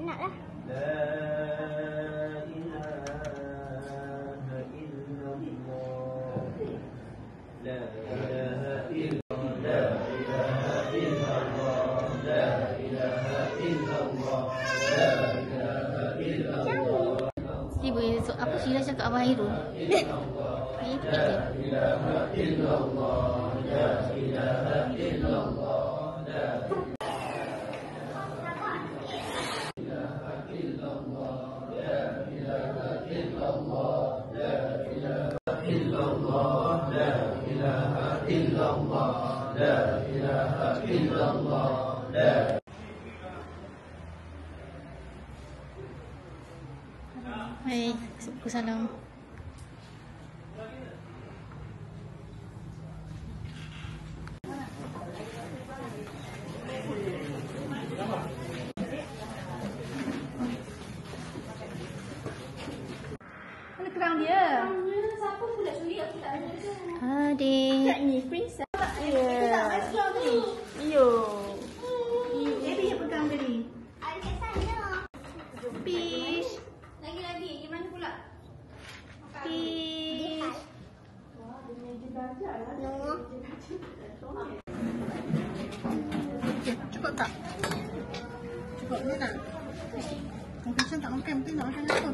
nak lah. Tiba apa Syirah cakap Abang Hairul? Hai, Assalamualaikum. Mana kerang dia? Siapa pula curi? Aku tak ada. Adik. Tak ni, princess. Ya. Tak restaurant tadi. Yo. Jadi yang pegang tadi. Ada kat sana. Fish. Lagi-lagi. Gimana pula? Fish. Cukup tak? Cukup ni nak? Mungkin saya tak makan, mungkin nak makan apa?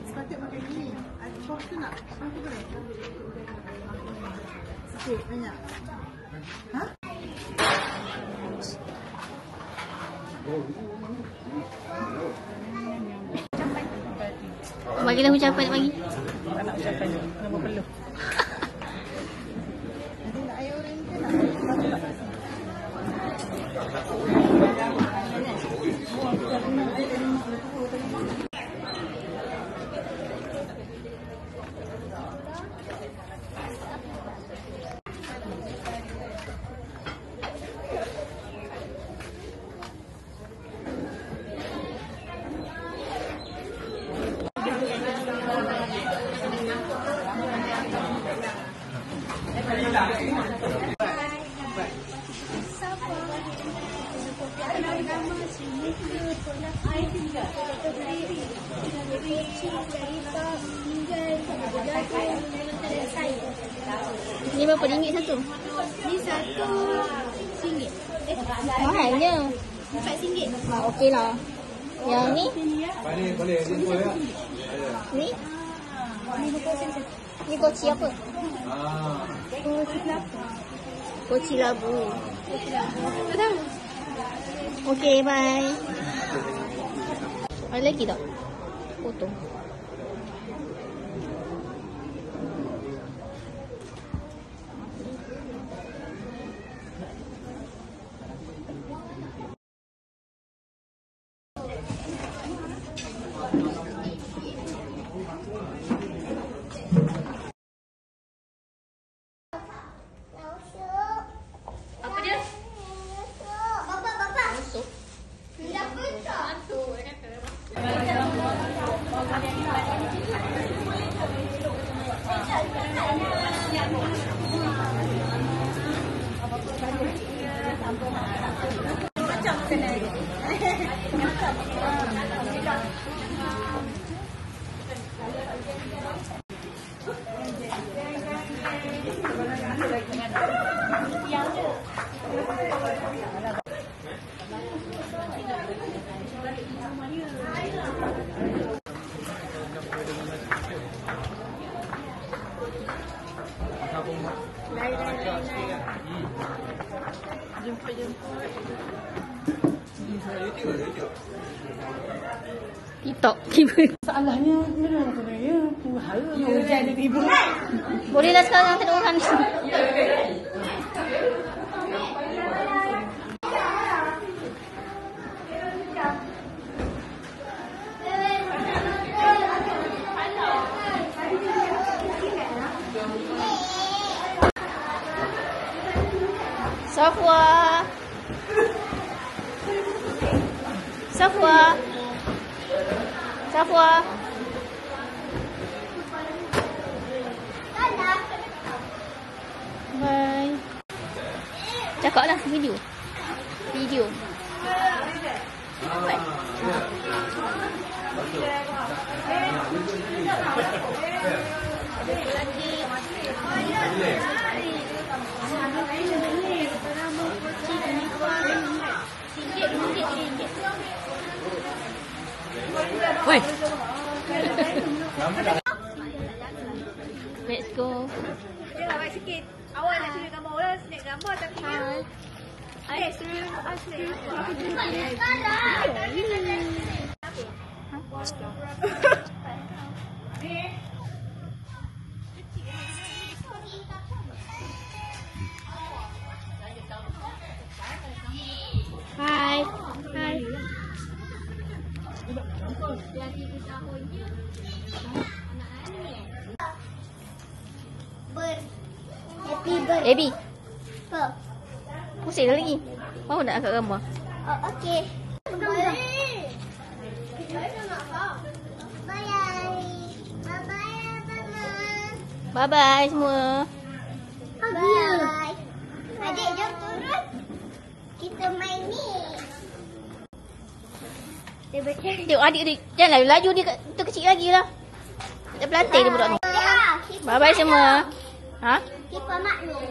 Sepatutnya makan ni. Sos tu nak? Sos tu boleh? Sikit, banyak. Ha? Bagilah ucapan bagi. Tak nak ucapan tu. Nama peluh. Nanti nak air orang ke nak? Ni berapa ringgit satu? Ni RM1. Mahalnya. RM4. Okey lah. Yang ni? Boleh jumpa ya. Ni? Ni RM2. Ni koci apa? Koci kelapa. Koci labu. Tak tahu. Okey, bye. Ada lagi tak? Potong. Apa dia? Bapak. Masuk. Tidak pecah. Macam kena. TikTok tiba. Masalahnya mana sebenarnya? Hara hujan dia tiba. Bolehlah sekarang tak ada orang ni. Safwa. Safwa. Safwa. Cakap lah video. Video. Woi. Let's go. Dia baik sikit. Awak nak curi gambar orang, snack gambar tapi Hai. Hai. Happy birthday. Baby. Pusing lagi. Mau nak angkat gambar? Oh, okey. Bye. Bye. Bye-bye semua. Bye. Adik, jom turun. Kita main ni. Dia baca. Tengok adik dia. Jangan laju dia tu kecil lagi lah. Dia pelanting dia budak ni. Bye-bye semua. Ha? Kita maklum.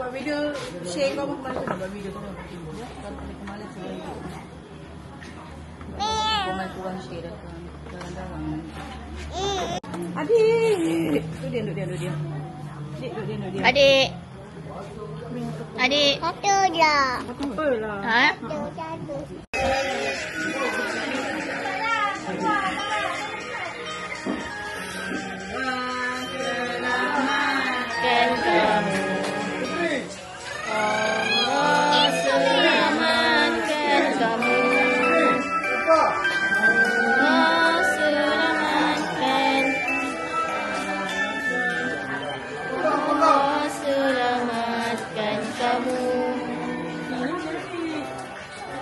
Buat video share kau kemana tu? Buat video tu. Kemana tu? Komen kurang share dah. Dalam-dalam. Adik. Tu dia. Adik. Adik. Satu je. Betul lah. Ha? Satu. Kan kamu. Allah selamatkan kamu. Allah selamatkan. Allah selamatkan kamu.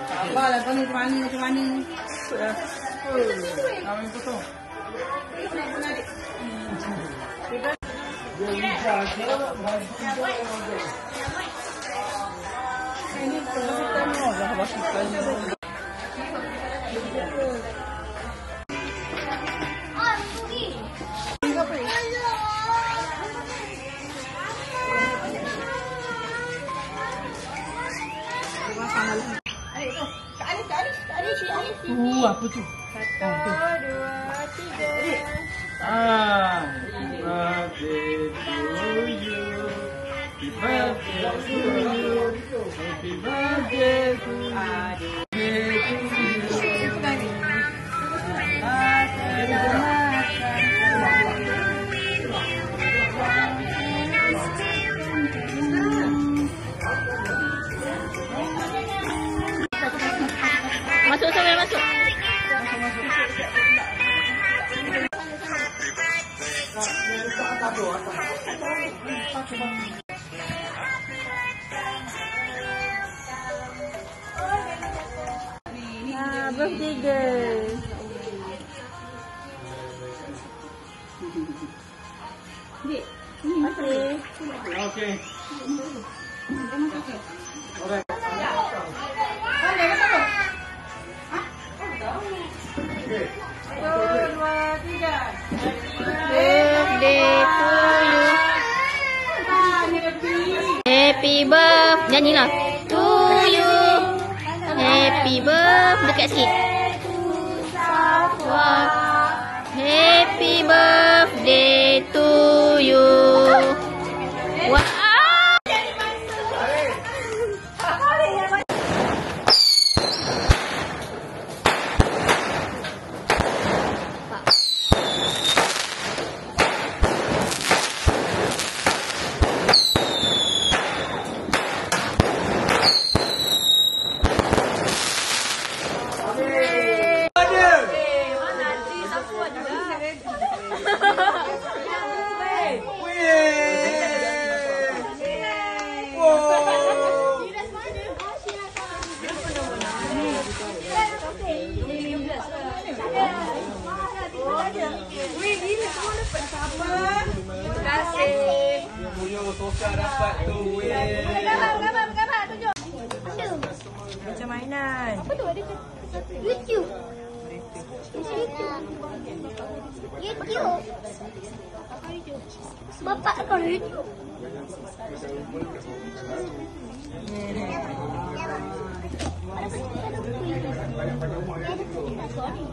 Sabarlah kau ni macam mana. Kami potong. Ini kita mau dah basuhkan. Apa tu? 1, 2, 3. Happy birthday to you. Happy birthday to you. Happy birthday to you. Masuk sampai masuk. Birthday girl. Dek, okey. Okay. Birthday to you. Happy birthday. Nyanyilah. To you. Happy birthday. Dekat sikit. Wah. Happy birthday to you. Wah. kau dapat tu weh. Gambar, tunjuk. Macam mainan. Apa tu? Ada YouTube. YouTube. Bapak kau YouTube. Ni nampak ni.